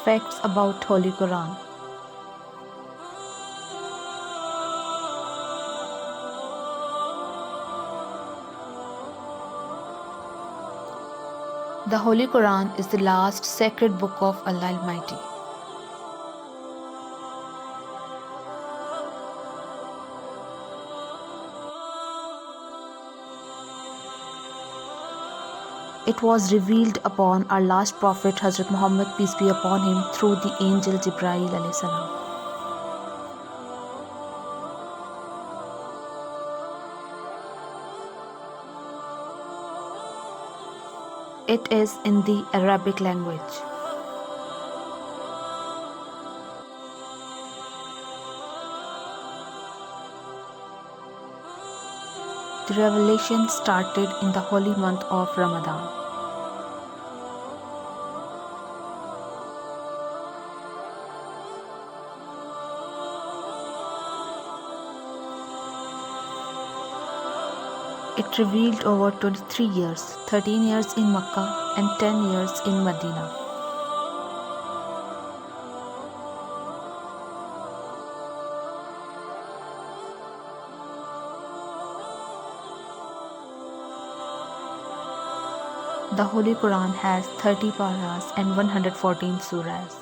Facts about Holy Quran. The Holy Quran is the last sacred book of Allah Almighty. It was revealed upon our last prophet Hazrat Muhammad, peace be upon him, through the angel Jibreel alayhi salam. It is in the Arabic language. The revelation started in the holy month of Ramadan. It revealed over 23 years, 13 years in Makkah and 10 years in Medina. The Holy Quran has 30 paras and 114 surahs.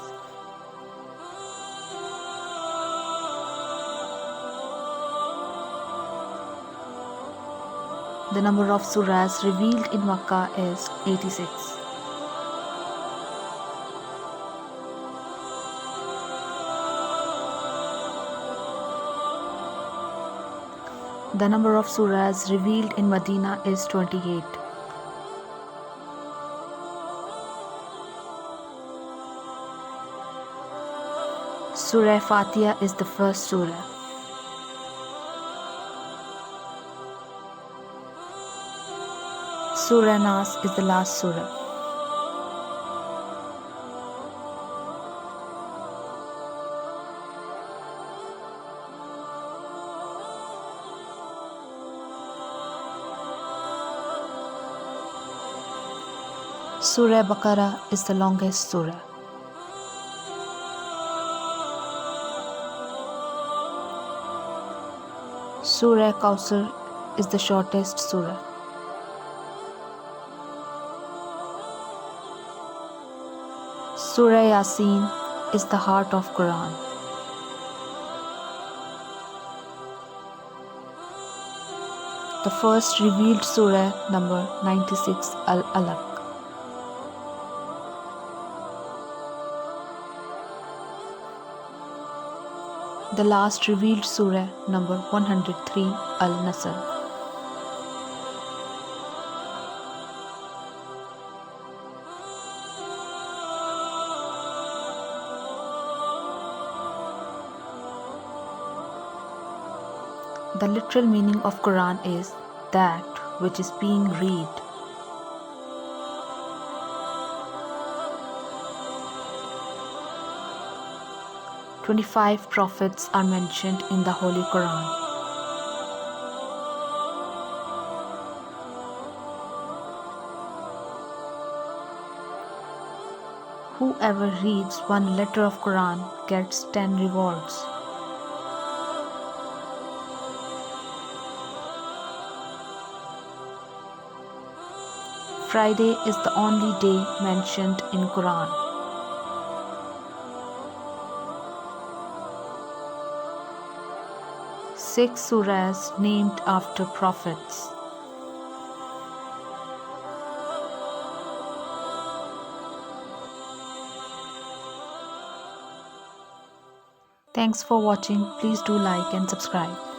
The number of surahs revealed in Makkah is 86. The number of surahs revealed in Medina is 28. Surah Fatiha is the first surah. Surah Nas is the last surah. Surah Baqarah is the longest surah. Surah Kausar is the shortest surah. Surah Yasin is the heart of Quran. The first revealed surah, number 96, Alaikum. The last revealed surah, number 103, Al-Nasr. The literal meaning of Quran is that which is being read. "25 prophets are mentioned in the Holy Quran. Whoever reads one letter of Quran gets 10 rewards. Friday is the only day mentioned in Quran. Six surahs named after prophets. Thanks for watching. Please do like and subscribe.